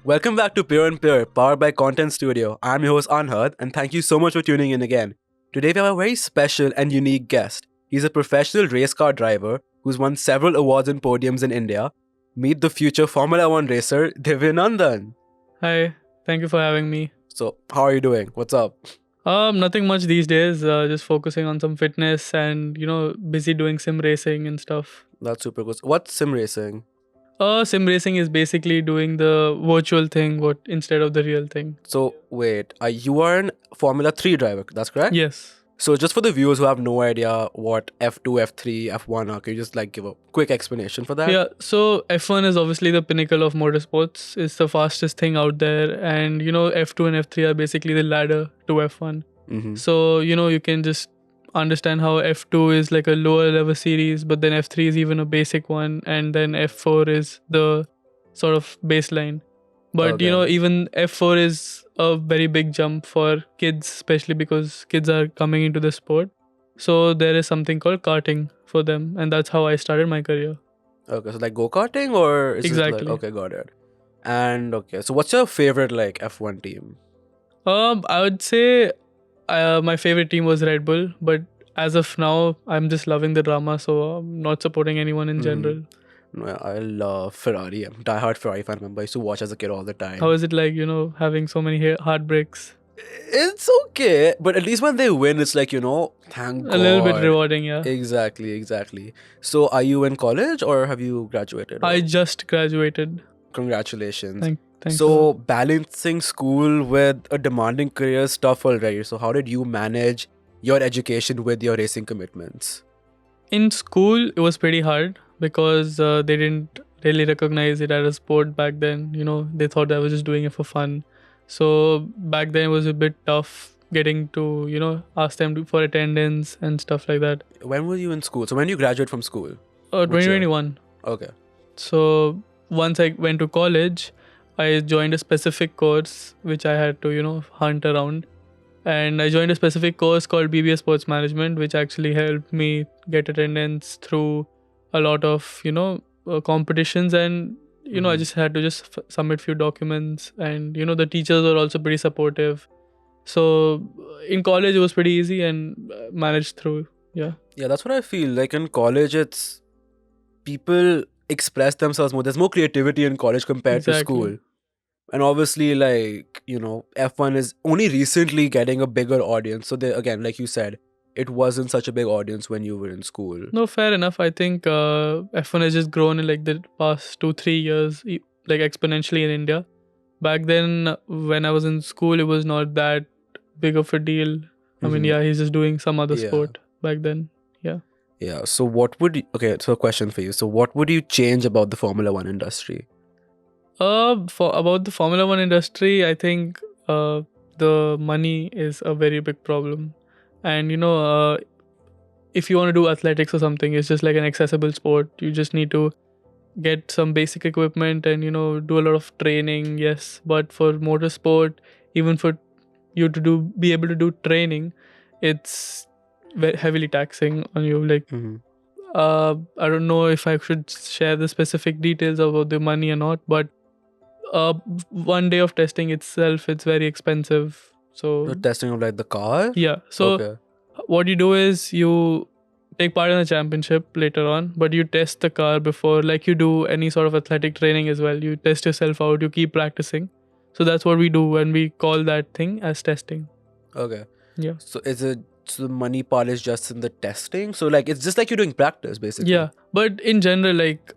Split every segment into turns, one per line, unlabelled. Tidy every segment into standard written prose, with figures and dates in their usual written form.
Welcome back to Peer and Peer, powered by Content Studio. I'm your host Anhad, and thank you so much for tuning in again. Today we have a very special and unique guest. He's a professional race car driver who's won several awards and podiums in India. Meet the future Formula One racer, Divy Nandan.
Hi, thank you for having me.
So, how are you doing? What's up?
Nothing much these days. Just focusing on some fitness and busy doing sim racing and stuff.
That's super good. What's sim racing?
Sim racing is basically doing the virtual thing, what instead of the real thing.
So, wait, you are an Formula 3 driver, that's correct?
Yes.
So, just for the viewers who have no idea what F2, F3, F1 are, can you just give a quick explanation for that?
Yeah. So F1 is obviously the pinnacle of motorsports. It's the fastest thing out there, and F2 and F3 are basically the ladder to F1.
Mm-hmm.
So you can just understand how F2 is like a lower level series, but then F3 is even a basic one, and then F4 is the sort of baseline. But
Okay.
even F4 is a very big jump for kids, especially because kids are coming into the sport. So there is something called karting for them, and that's how I started my career.
Okay, so like go-karting or is it like
Exactly.
okay, got it. And okay, so what's your favorite like F1 team?
I would say my favorite team was Red Bull, but as of now, I'm just loving the drama, so I'm not supporting anyone in general.
No, I love Ferrari. I'm a diehard Ferrari fan member. I used to watch as a kid all the time.
How is it like, having so many heartbreaks?
It's okay, but at least when they win, it's like, thank God.
A little bit rewarding, yeah.
Exactly. So are you in college or have you graduated?
I just graduated.
Congratulations.
Thanks.
So balancing school with a demanding career is tough already. So how did you manage your education with your racing commitments?
In school, it was pretty hard because they didn't really recognize it as a sport back then. They thought I was just doing it for fun. So back then it was a bit tough getting to, ask them for attendance and stuff like that.
When were you in school? So when you graduate from school? Which year?
2021.
Okay.
So once I went to college, I joined a specific course which I had to, hunt around. And I joined a specific course called BBA Sports Management, which actually helped me get attendance through a lot of, competitions. And, I just had to just submit few documents. And, the teachers were also pretty supportive. So in college, it was pretty easy and managed through. Yeah.
Yeah, that's what I feel. Like in college, it's people express themselves more. There's more creativity in college compared to
Exactly.
school. And obviously, like, F1 is only recently getting a bigger audience. So, they, again, like you said, it wasn't such a big audience when you were in school.
No, fair enough. I think F1 has just grown in like the past 2-3 years, like exponentially in India. Back then, when I was in school, it was not that big of a deal. I mean,
Mhm.
yeah, he's just doing some other
Yeah.
sport back then. Yeah.
Yeah. So, okay, so a question for you. So, what would you change about the Formula One industry?
For about the Formula One industry, I think the money is a very big problem, and if you want to do athletics or something, it's just like an accessible sport. You just need to get some basic equipment and do a lot of training. Yes, but for motorsport, even for you to be able to do training, it's heavily taxing on you. Like
Mhm.
I don't know if I should share the specific details about the money or not, but uh, one day of testing itself, it's very expensive. So
The testing of like the car?
yeah. So
Okay.
what you do is you take part in the championship later on, but you test the car before, like you do any sort of athletic training as well. You test yourself out, you keep practicing. So that's what we do, and we call that thing as testing.
Okay.
Yeah.
So, so the money part is just in the testing? So, like, it's just like you're doing practice, basically.
Yeah. But in general, like,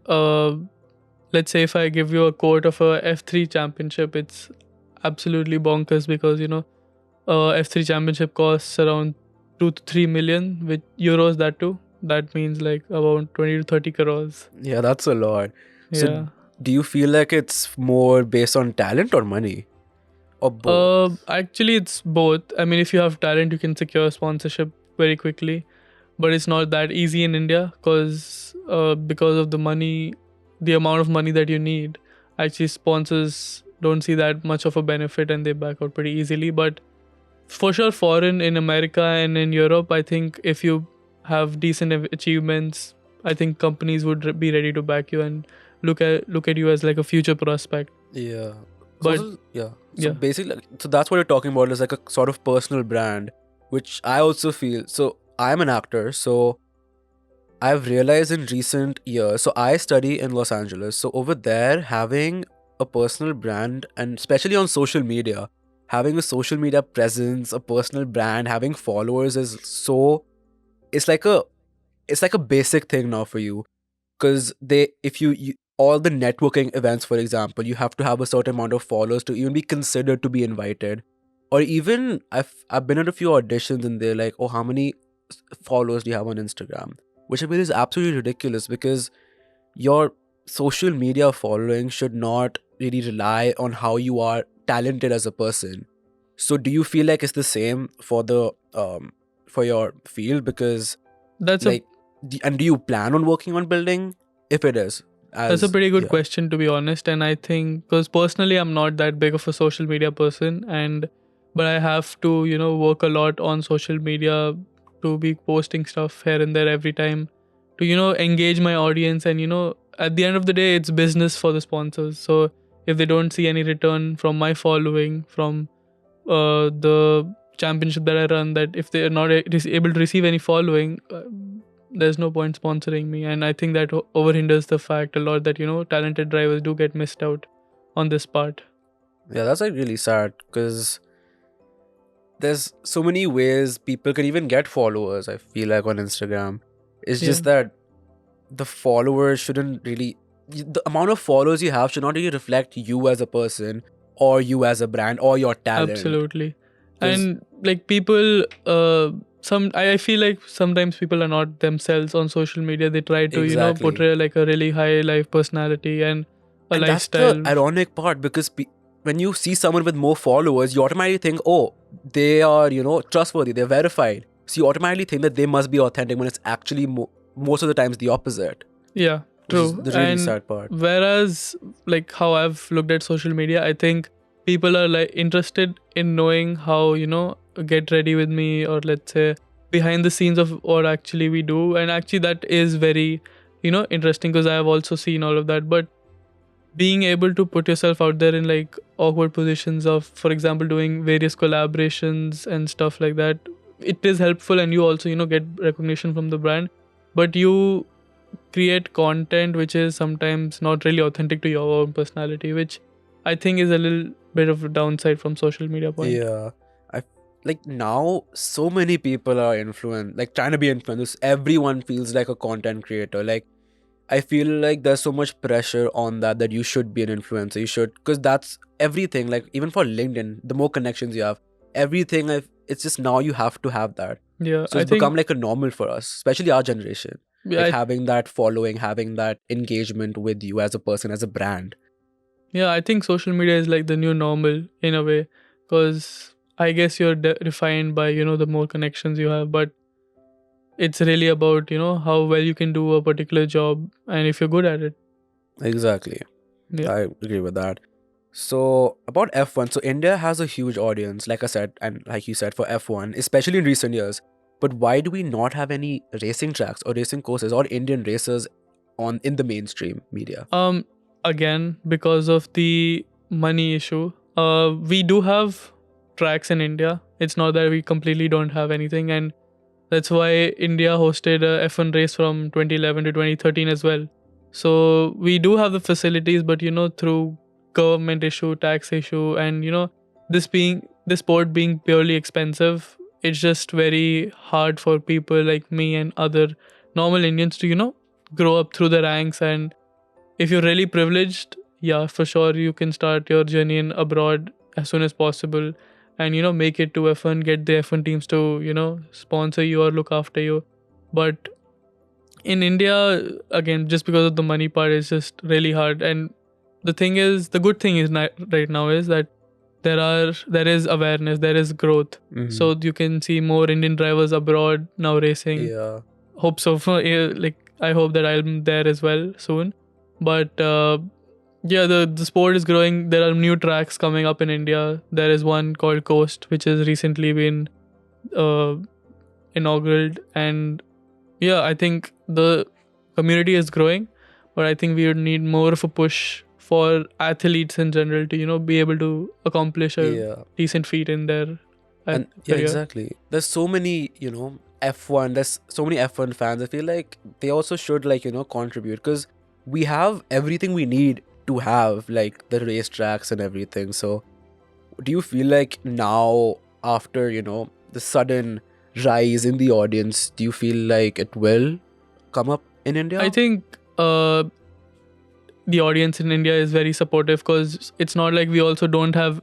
let's say if I give you a quote of a F3 championship, it's absolutely bonkers because, F3 championship costs around 2 to 3 million with euros, that too. That means like about 20 to 30 crores.
Yeah, that's a lot. So,
Yeah.
do you feel like it's more based on talent or money? Or both?
Actually, it's both. I mean, if you have talent, you can secure sponsorship very quickly, but it's not that easy in India because of the money, the amount of money that you need. Actually, sponsors don't see that much of a benefit and they back out pretty easily. But for sure, foreign in America and in Europe, I think if you have decent achievements, I think companies would be ready to back you and look at you as like a future prospect.
Yeah.
But
Yeah. So
yeah,
basically, so that's what you're talking about is like a sort of personal brand, which I also feel. So I'm an actor, so I've realized in recent years. So I study in Los Angeles. So over there, having a personal brand, and especially on social media, having a social media presence, a personal brand, having followers is so. It's like a it's like a basic thing now for you, because if you all the networking events, for example, you have to have a certain amount of followers to even be considered to be invited. Or even I've been at a few auditions and they're like, oh, how many followers do you have on Instagram? Which I feel is absolutely ridiculous, because your social media following should not really rely on how you are talented as a person. So do you feel like it's the same for your field? Because
that's a
like, and do you plan on working on building, if it is,
that's a
as
pretty good
yeah,
question, to be honest. And I think because personally I'm not that big of a social media person, and but I have to work a lot on social media to be posting stuff here and there every time to engage my audience. And at the end of the day, it's business for the sponsors. So if they don't see any return from my following, from the championship that I run, that if they are not able to receive any following, there's no point sponsoring me. And I think that overhinders the fact a lot that talented drivers do get missed out on this part.
yeah, that's like really sad, because there's so many ways people can even get followers, I feel like, on Instagram. It's
Yeah,
just that the followers shouldn't really, the amount of followers you have should not really reflect you as a person, or you as a brand, or your talent.
absolutely.
Because
And like people, I feel like sometimes people are not themselves on social media. They try to
exactly.
portray like a really high life personality and a
And that's the
lifestyle.
ironic part, because when you see someone with more followers, you automatically think, oh, they are, trustworthy, they're verified. So you automatically think that they must be authentic, when it's actually most of the times the opposite,
Yeah,
which is
true.
the really
And
sad part.
whereas, like how I've looked at social media, I think people are like interested in knowing how, get ready with me, or let's say behind the scenes of what actually we do. And actually, that is very, interesting because I have also seen all of that. But being able to put yourself out there in like awkward positions of, for example, doing various collaborations and stuff like that, it is helpful. And you also, get recognition from the brand. But you create content which is sometimes not really authentic to your own personality, which I think is a little bit of a downside from social media point.
Yeah. I like now so many people are influenced, like trying to be influencers. Everyone feels like a content creator. Like, I feel like there's so much pressure on that you should be an influencer. You should, because that's everything. Like, even for LinkedIn, the more connections you have, everything. It's just now you have to have that.
Yeah,
So
I
it's become
think
like a normal for us, especially our generation.
yeah,
Like having that following, having that engagement with you as a person, as a brand.
I think social media is like the new normal in a way, because I guess you're defined by the more connections you have. But it's really about how well you can do a particular job and if you're good at it.
Exactly.
Yeah.
I agree with that. So about F1, so India has a huge audience, like I said, and like you said, for F1, especially in recent years. But why do we not have any racing tracks or racing courses or Indian racers on in the mainstream media?
Again, because of the money issue, we do have tracks in India. It's not that we completely don't have anything. And that's why India hosted a F1 race from 2011 to 2013 as well. So we do have the facilities, but through government issue, tax issue, and this sport being purely expensive, it's just very hard for people like me and other normal Indians to grow up through the ranks. And if you're really privileged, yeah, for sure you can start your journey in abroad as soon as possible, and make it to F1, get the F1 teams to sponsor you or look after you. But in India, again, just because of the money part, it's just really hard. And the good thing is right now is that there is awareness, there is growth.
Hmm.
So you can see more Indian drivers abroad now racing.
Yeah,
Hope so. Like I hope that I'm there as well soon. But yeah, the sport is growing. There are new tracks coming up in India. There is one called Coast, which has recently been uh, inaugurated. And yeah, I think the community is growing, but I think we would need more of a push for athletes in general to, be able to accomplish a
Yeah.
decent feat in their
And yeah,
career.
exactly. There's so many, F1, there's so many F1 fans. I feel like they also should, like, contribute because we have everything we need to have, like, the racetracks and everything. So, do you feel like now, after, the sudden rise in the audience, do you feel like it will come up in India?
I think the audience in India is very supportive because it's not like we also don't have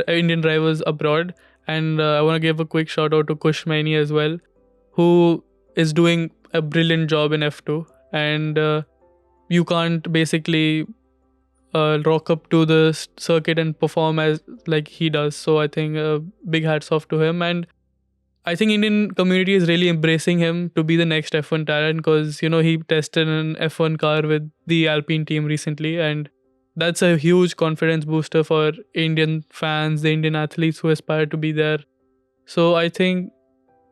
Indian drivers abroad. And I want to give a quick shout out to Kush Maini as well, who is doing a brilliant job in F2. And you can't basically rock up to the circuit and perform as like he does. So I think big hats off to him. And I think Indian community is really embracing him to be the next F1 talent because he tested an F1 car with the Alpine team recently, and that's a huge confidence booster for Indian fans, the Indian athletes who aspire to be there. So I think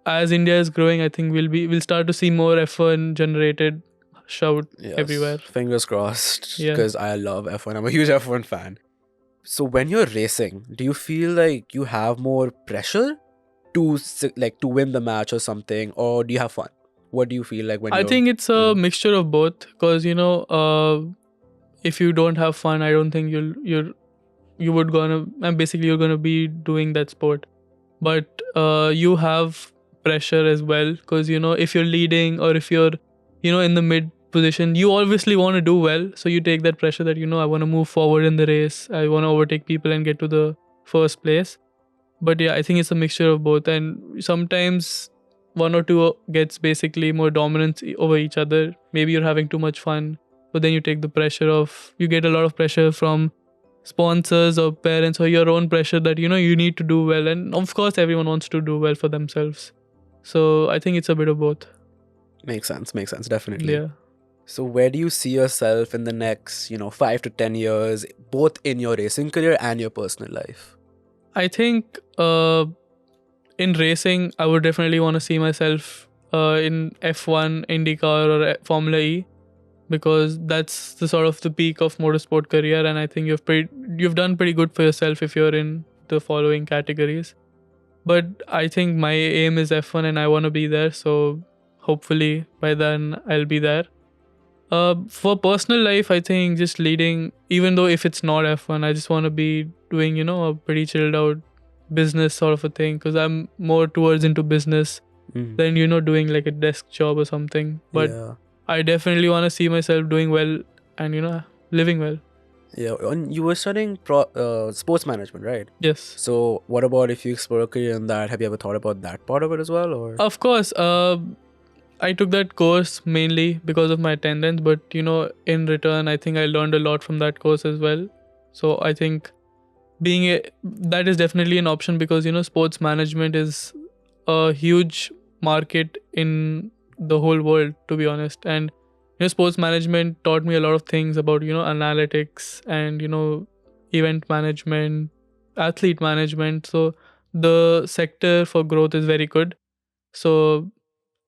as India is growing, I think we'll start to see more F1 generated shout everywhere.
Fingers crossed,
Yeah.
because I love F1. I'm a huge F1 fan. So when you're racing, do you feel like you have more pressure to win the match or something, or do you have fun? What do you feel like when
I
you're...
think it's a mixture of both because if you don't have fun, I don't think you would gonna and basically you're gonna be doing that sport. But you have pressure as well because if you're leading or if you're in the mid position, you obviously want to do well, so you take that pressure that I want to move forward in the race, I want to overtake people and get to the first place. But yeah, I think it's a mixture of both, and sometimes one or two gets basically more dominance over each other. Maybe you're having too much fun, but then you take the pressure of you get a lot of pressure from sponsors or parents or your own pressure that you need to do well, and of course everyone wants to do well for themselves. So I think it's a bit of both.
Makes sense, definitely.
Yeah.
So where do you see yourself in the next 5 to 10 years, both in your racing career and your personal life?
I think in racing, I would definitely want to see myself in F1, IndyCar, or Formula E, because that's the sort of the peak of motorsport career, and I think you've done pretty good for yourself if you're in the following categories. But I think my aim is F1, and I want to be there. So hopefully by then I'll be there. For personal life, I think just leading, even though if it's not F1, I just want to be doing, a pretty chilled out business sort of a thing because I'm more towards into business than, doing like a desk job or something. But
yeah.
I definitely want to see myself doing well and, living well.
Yeah, and you were studying sports management, right?
Yes.
So what about if you explore a career in that? Have you ever thought about that part of it as well? Or
Of course, I took that course mainly because of my attendance, but in return, I think I learned a lot from that course as well. So I think that is definitely an option because sports management is a huge market in the whole world, to be honest. And sports management taught me a lot of things about analytics and event management, athlete management. So the sector for growth is very good. So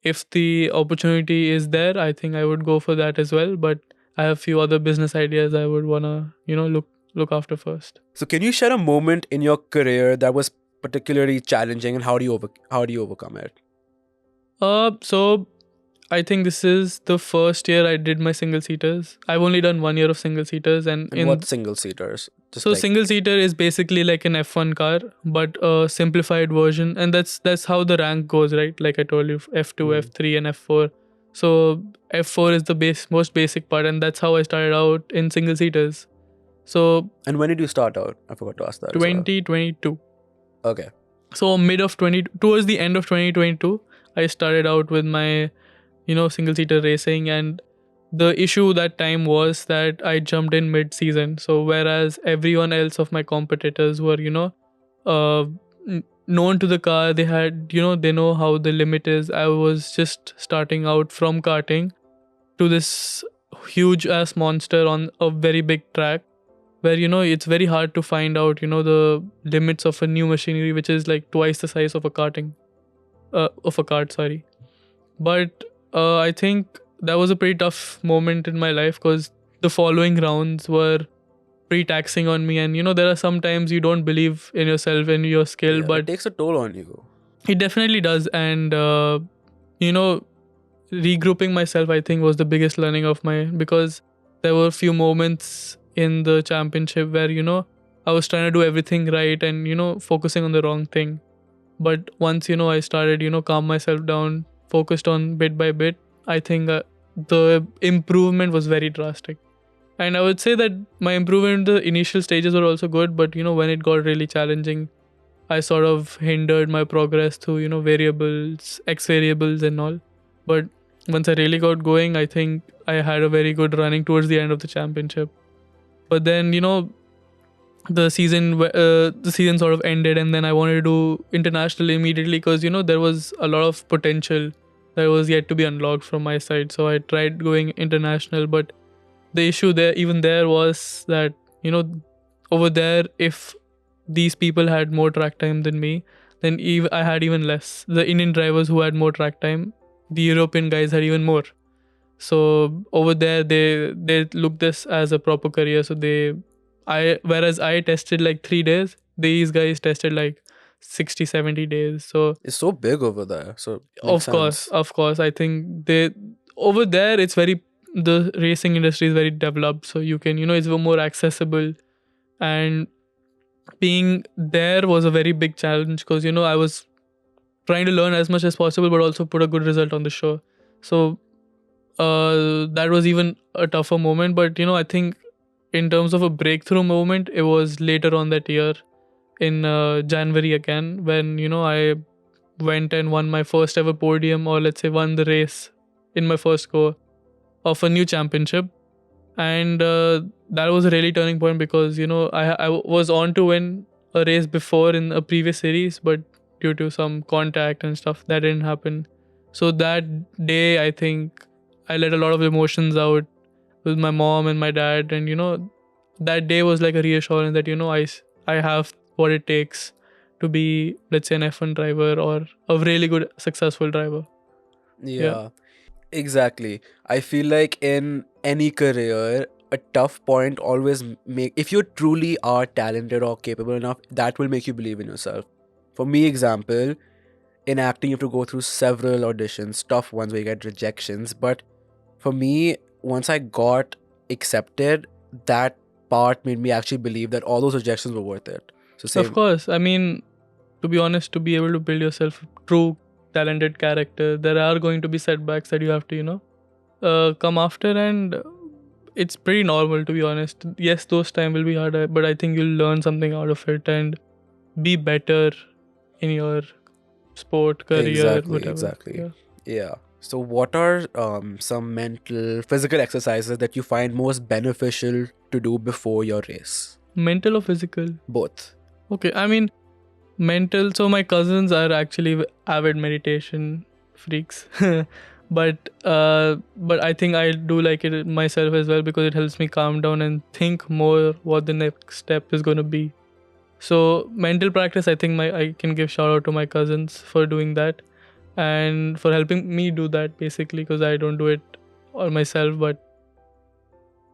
if the opportunity is there, I think I would go for that as well. But I have few other business ideas I would wanna look after first.
So can you share a moment in your career that was particularly challenging, and how do you overcome it?
So I think this is the first year I did my single seaters. I've only done 1 year of single seaters, and
what single seaters?
Single seater is basically like an F1 car, but a simplified version, and that's how the rank goes, right? Like I told you, F2, F3, and F4. So F4 is the most basic part, and that's how I started out in single seaters. So
And when did you start out? I forgot to ask that.
2022.
Okay.
So towards the end of 2022, I started out with my single seater racing, and the issue that time was that I jumped in mid season. So whereas everyone else of my competitors were known to the car, they had they know how the limit is. I was just starting out from karting to this huge ass monster on a very big track where it's very hard to find out the limits of a new machinery, which is like twice the size of a kart, sorry. But I think that was a pretty tough moment in my life because the following rounds were pre-taxing on me. And there are some times you don't believe in yourself and your skill,
Yeah,
but
it takes a toll on you.
it definitely does. And you know regrouping myself, I think, was the biggest learning of my, because there were a few moments in the championship where I was trying to do everything right and focusing on the wrong thing. But once I started calm myself down, focused on bit by bit, I think the improvement was very drastic. And I would say that my improvement in the initial stages were also good, but when it got really challenging, I sort of hindered my progress through variables, x variables and all. But once I really got going, I think I had a very good running towards the end of the championship. But then the season sort of ended, and then I wanted to do international immediately, because there was a lot of potential that was yet to be unlocked from my side. So I tried going international, but the issue there, even there, was that over there, if these people had more track time than me, then I had even less. The Indian drivers who had more track time, the European guys had even more. So over there, they look this as a proper career. So whereas I tested like 3 days, these guys tested like 60, 70 days. So
It's so big over there, so it makes sense.
of course, I think they over there, it's very, the racing industry is very developed, so you can it's more accessible. And being there was a very big challenge, because I was trying to learn as much as possible, but also put a good result on the show. So that was even a tougher moment. But I think in terms of a breakthrough moment, it was later on that year in January again, when I went and won my first ever podium, or let's say won the race in my first go of a new championship. And that was a really turning point, because I was on to win a race before in a previous series, but due to some contact and stuff, that didn't happen. So that day, I think I let a lot of emotions out with my mom and my dad. And that day was like a reassurance that I have what it takes to be, let's say, an F1 driver or a really good successful driver.
Yeah, exactly. I feel like in any career, a tough point always make, if you truly are talented or capable enough, that will make you believe in yourself. For me, example, in acting, you have to go through several auditions, tough ones where you get rejections. But for me, once I got accepted, that part made me actually believe that all those rejections were worth it. So
Of
same,
course, I mean, to be honest, to be able to build yourself a true talented character, there are going to be setbacks that you have to come after. And it's pretty normal, to be honest. Yes, those time will be hard, but I think you'll learn something out of it and be better in your sport career,
exactly,
whatever.
exactly. Yeah. So what are some mental, physical exercises that you find most beneficial to do before your race?
Mental or physical?
Both.
Okay, I mean, mental. So my cousins are actually avid meditation freaks. But I think I do like it myself as well, because it helps me calm down and think more what the next step is going to be. So mental practice, I think I can give shout out to my cousins for doing that and for helping me do that, basically, because I don't do it all myself. But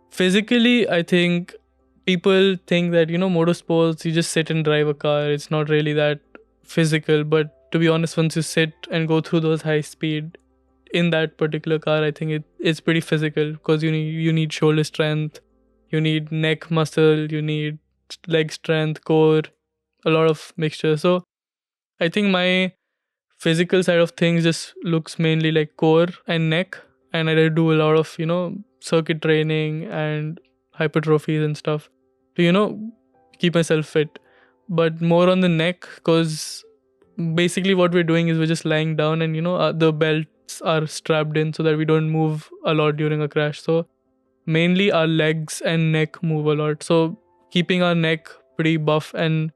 physically, I think people think that motorsports, you just sit and drive a car, it's not really that physical. But to be honest, once you sit and go through those high speed in that particular car, I think it's pretty physical, because you need shoulder strength, you need neck muscle, you need leg strength, core, a lot of mixture. So I think my physical side of things just looks mainly like core and neck. And I do a lot of circuit training and hypertrophies and stuff to keep myself fit. But more on the neck, because basically what we're doing is we're just lying down, and the belts are strapped in so that we don't move a lot during a crash. So mainly our legs and neck move a lot, so keeping our neck pretty buff and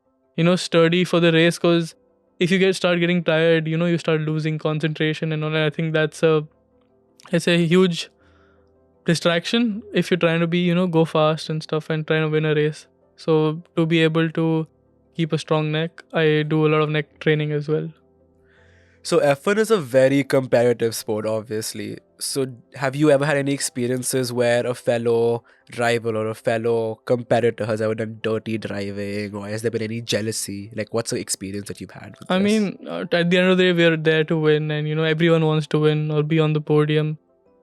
sturdy for the race. Because if you start getting tired, you start losing concentration and all. And I think it's a huge distraction if you're trying to be go fast and stuff and trying to win a race. So to be able to keep a strong neck, I do a lot of neck training as well.
So F1 is a very competitive sport, obviously. So, have you ever had any experiences where a fellow rival or a fellow competitor has ever done dirty driving, or has there been any jealousy? Like, what's the experience that you've had with
I
this?
mean, at the end of the day, we're there to win, and everyone wants to win or be on the podium.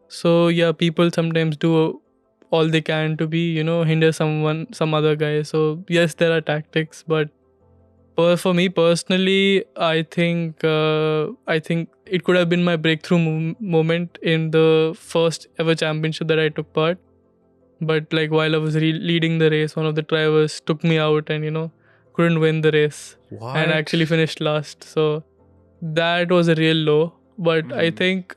So yeah, people sometimes do all they can to be, hinder some other guy. So yes, there are tactics, but for me personally, I think it could have been my breakthrough moment in the first ever championship that I took part. But like while I was leading the race, one of the drivers took me out and couldn't win the race
What?
and actually finished last. So that was a real low. But I think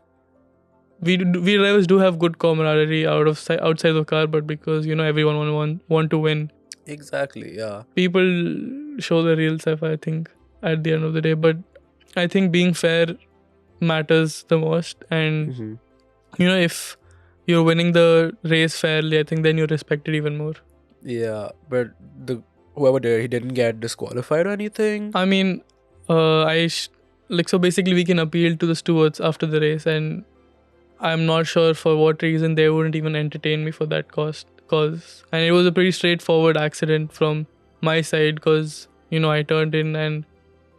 we drivers do have good camaraderie outside the car, but because everyone want to win,
Exactly, yeah.
people show the real self, I think, at the end of the day. But I think being fair matters the most, and
Mhm.
if you're winning the race fairly, I think then you're respected even more.
Yeah, but whoever did, he didn't get disqualified or anything.
I mean, so basically we can appeal to the stewards after the race, and I'm not sure for what reason they wouldn't even entertain me for that cause. And it was a pretty straightforward accident from my side, because I turned in and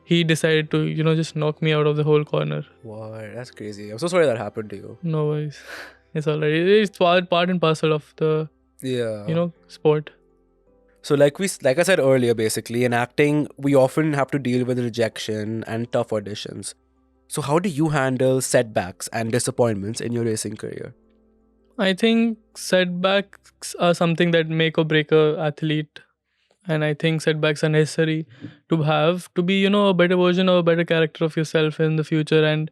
he decided to just knock me out of the whole corner.
What? That's crazy. I'm so sorry that happened to you.
No worries, it's alright. It's part and parcel of the
Yeah.
sport.
So like I said earlier, basically in acting, we often have to deal with rejection and tough auditions. So how do you handle setbacks and disappointments in your racing career?
I think setbacks are something that make or break a athlete, and I think setbacks are necessary to have to be a better version or a better character of yourself in the future. And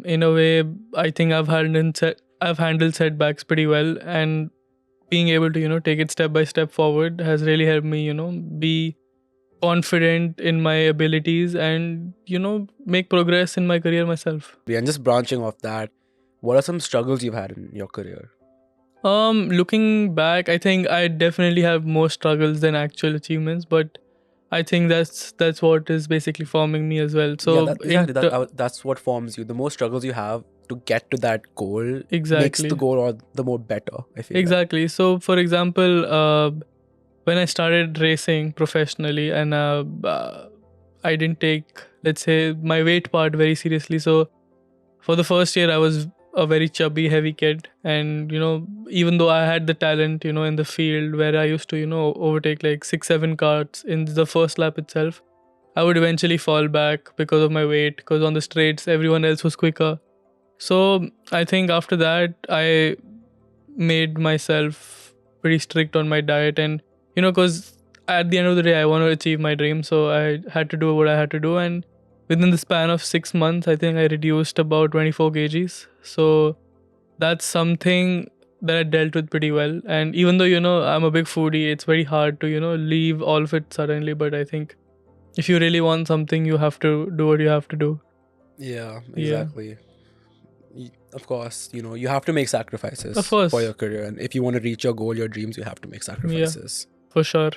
in a way, I think I've handled setbacks pretty well, and being able to take it step by step forward has really helped me be confident in my abilities and make progress in my career myself.
And just branching off that, what are some struggles you've had in your career?
Looking back, I think I definitely have more struggles than actual achievements, but I think that's what is basically forming me as well. So
That's what forms you. The more struggles you have to get to that goal makes
exactly.
the goal or the more better, I feel.
Exactly. So, for example, when I started racing professionally, and I didn't take, let's say, my weight part very seriously. So, for the first year, I was a very chubby, heavy kid, and even though I had the talent, in the field where I used to, overtake like 6-7 cars in the first lap itself, I would eventually fall back because of my weight. Because on the straights, everyone else was quicker. So I think after that, I made myself pretty strict on my diet, and because at the end of the day, I want to achieve my dream, so I had to do what I had to do. And within the span of 6 months, I think I reduced about 24 kgs. So that's something that I dealt with pretty well. And even though I'm a big foodie, it's very hard to leave all of it suddenly. But I think if you really want something, you have to do what you have to do.
Yeah, exactly. Of course, you have to make sacrifices
Of course.
for your career, and if you want to reach your goal, your dreams, you have to make sacrifices.
For sure.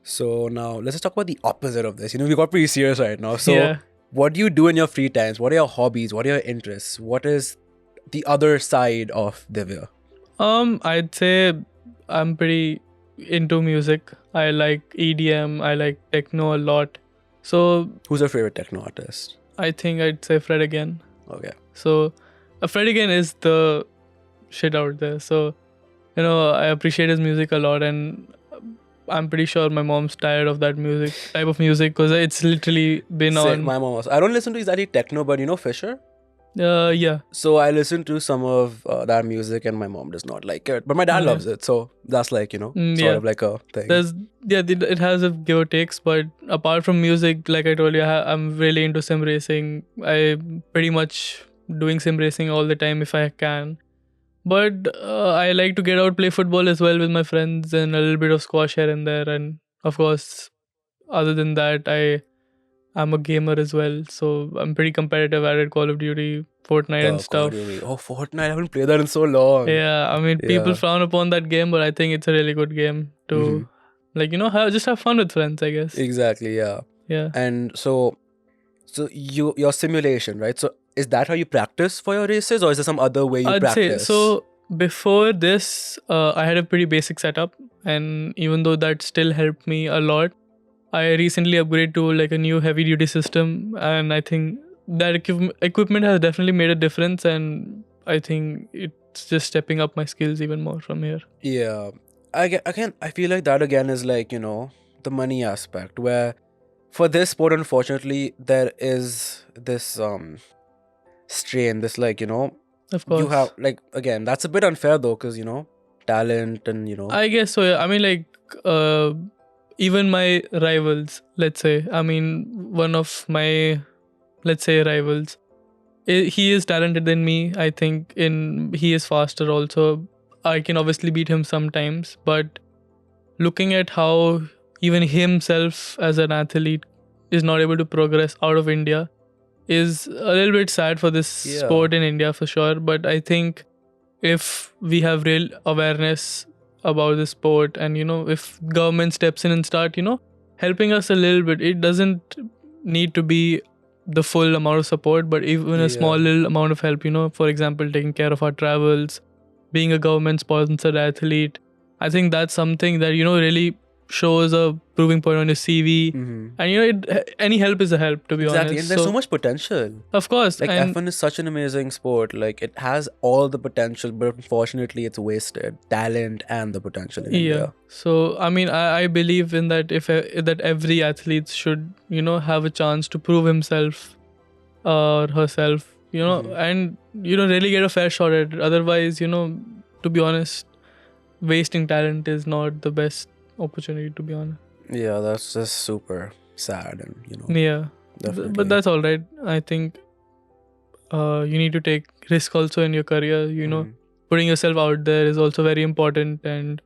So now let's just talk about the opposite of this. We got pretty serious right now. So
Yeah.
what do you do in your free times? What are your hobbies? What are your interests? What is the other side of Divya?
I'd say I'm pretty into music. I like EDM, I like techno a lot. So
Who's your favorite techno artist?
I think I'd say Fred again.
Okay.
So Fred again is the shit out there. So I appreciate his music a lot, and I'm pretty sure my mom's tired of that type of music, because it's literally been
Same,
on.
my mom also. I don't listen to exactly techno, but Fisher?
Yeah.
So I listen to some of that music, and my mom does not like it. But my dad
Yeah.
loves it. So that's like, sort
yeah.
of like a thing.
It has a give or takes, but apart from music, like I told you, I'm really into sim racing. I pretty much doing sim racing all the time if I can. But I like to get out, play football as well with my friends, and a little bit of squash here and there. And of course, other than that, I'm a gamer as well, so I'm pretty competitive at it, Call of Duty, Fortnite and stuff.
Oh, Fortnite! I haven't played that in so long.
Yeah, I mean, people frown upon that game, but I think it's a really good game to, just have fun with friends, I guess.
Exactly, yeah.
Yeah.
And so your simulation, right? So is that how you practice for your races, or is there some other way you
I'd say
practice?
so. Before this, I had a pretty basic setup, and even though that still helped me a lot, I recently upgraded to like a new heavy duty system, and I think that equipment has definitely made a difference, and I think it's just stepping up my skills even more from here.
Yeah, I feel like that again is like, the money aspect, where for this sport, unfortunately, there is this strain, this like,
Of
you have
course,
like, again, that's a bit unfair though, because talent and
I guess so. Yeah. I mean, like, even my rivals, let's say, I mean, one of my, let's say, rivals, he is talented than me. I think he is faster also. I can obviously beat him sometimes, but looking at how even himself as an athlete is not able to progress out of India is a little bit sad for this
Yeah.
sport in India for sure. But I think if we have real awareness about the sport, and if government steps in and start helping us a little bit, it doesn't need to be the full amount of support, but even a small
Yeah.
little amount of help, for example, taking care of our travels, being a government sponsored athlete, I think that's something that really shows a proving point on your CV.
Mm-hmm.
And any help is a help, to be
Exactly,
honest.
and there's so much potential.
Of course,
Like
and
F1 is such an amazing sport. Like it has all the potential, but unfortunately, it's wasted. Talent and the potential in
yeah.
India.
So I mean, I believe in that, if that every athlete should have a chance to prove himself or herself,
Mhm.
and really get a fair shot at it. Otherwise, to be honest, wasting talent is not the best opportunity, to be honest.
Yeah, that's just super sad, and
Yeah.
definitely.
But that's all right. I think you need to take risk also in your career.
Mhm.
Putting yourself out there is also very important, and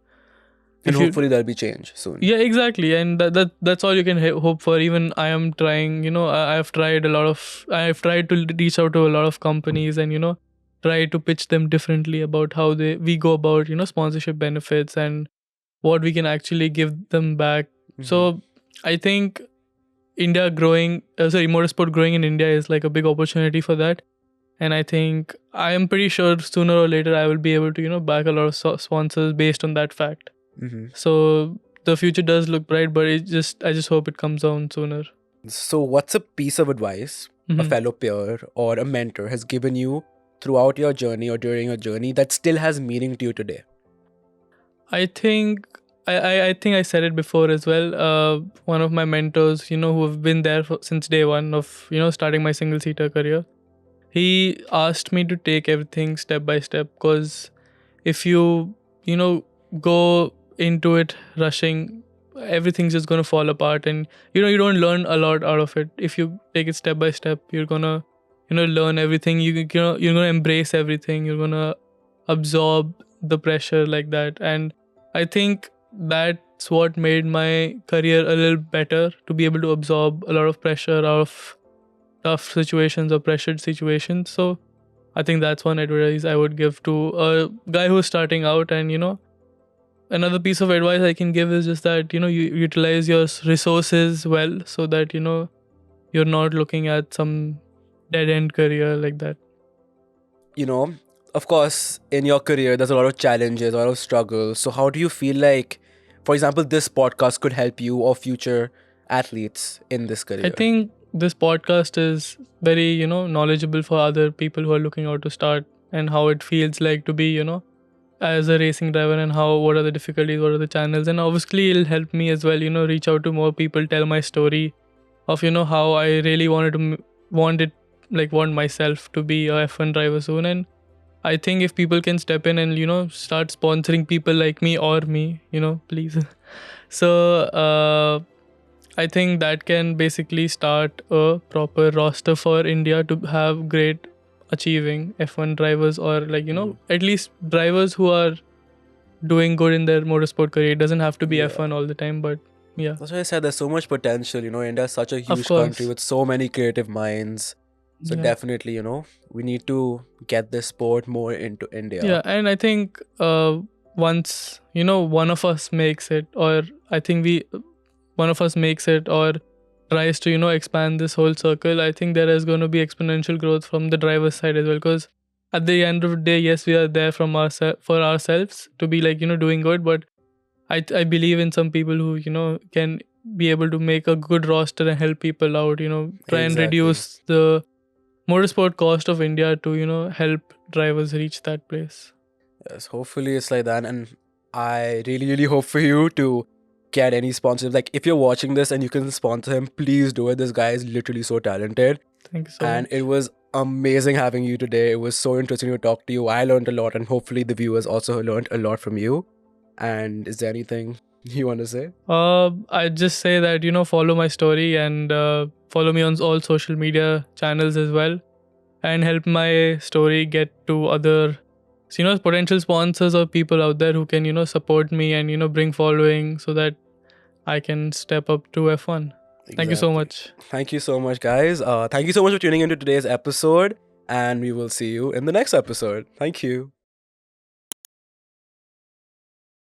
And
if you
hopefully there'll be change soon.
yeah, exactly, and that's all you can hope for. Even I am trying, I've tried I've tried to reach out to a lot of companies, and try to pitch them differently about how we go about sponsorship benefits and what we can actually give them back.
Mhm.
So I think motorsport growing in India is like a big opportunity for that. And I think I am pretty sure sooner or later I will be able to back a lot of sponsors based on that fact.
Mhm.
So the future does look bright, but I just hope it comes down sooner.
So, what's a piece of advice a
Mhm.
fellow peer or a mentor has given you throughout your journey or during your journey that still has meaning to you today?
I think I think I said it before as well. One of my mentors, who have been there since day one of starting my single seater career, he asked me to take everything step by step, because if you go into it rushing, everything's just gonna fall apart, and you don't learn a lot out of it. If you take it step by step, you're gonna learn everything. You're gonna embrace everything. You're gonna absorb the pressure like that, and I think that's what made my career a little better, to be able to absorb a lot of pressure out of tough situations or pressured situations. So I think that's one advice I would give to a guy who's starting out. And another piece of advice I can give is just that you utilize your resources well, so that you're not looking at some dead end career like that.
Of course, in your career, there's a lot of challenges, a lot of struggles. So, how do you feel like, for example, this podcast could help you or future athletes in this career?
I think this podcast is very knowledgeable for other people who are looking out to start, and how it feels like to be as a racing driver, and what are the difficulties, what are the channels, and obviously it'll help me as well reach out to more people, tell my story of how I really wanted to want myself to be a F1 driver soon. And I think if people can step in and start sponsoring people like me, or me, please. So I think that can basically start a proper roster for India to have great achieving F1 drivers, or at least drivers who are doing good in their motorsport career. It doesn't have to be
Yeah.
F1 all the time, but yeah.
That's why I said there's so much potential. India is such a huge
course.
country with so many creative minds. So
Yeah.
definitely, we need to get this sport more into India.
Yeah, and I think once one of us makes it, or I think one of us makes it, or tries to expand this whole circle, I think there is going to be exponential growth from the driver's side as well. Because at the end of the day, yes, we are there from for ourselves to be like doing good, but I believe in some people who can be able to make a good roster and help people out. Try and
Exactly.
reduce the motorsport cost of India to help drivers reach that place.
Yes, hopefully it's like that. And I really, really hope for you to get any sponsorship. Like, if you're watching this and you can sponsor him, please do it. This guy is literally so talented.
Thank you so
And
much.
it was amazing having you today. It was so interesting to talk to you. I learned a lot, and hopefully the viewers also learned a lot from you. And is there anything you want to say?
I just say that follow my story and follow me on all social media channels as well, and help my story get to other potential sponsors or people out there who can support me and bring following so that I can step up to F1. Thank you so
Exactly.
much.
Thank you so much, guys. Thank you so much for tuning into today's episode, and we will see you in the next episode. Thank you.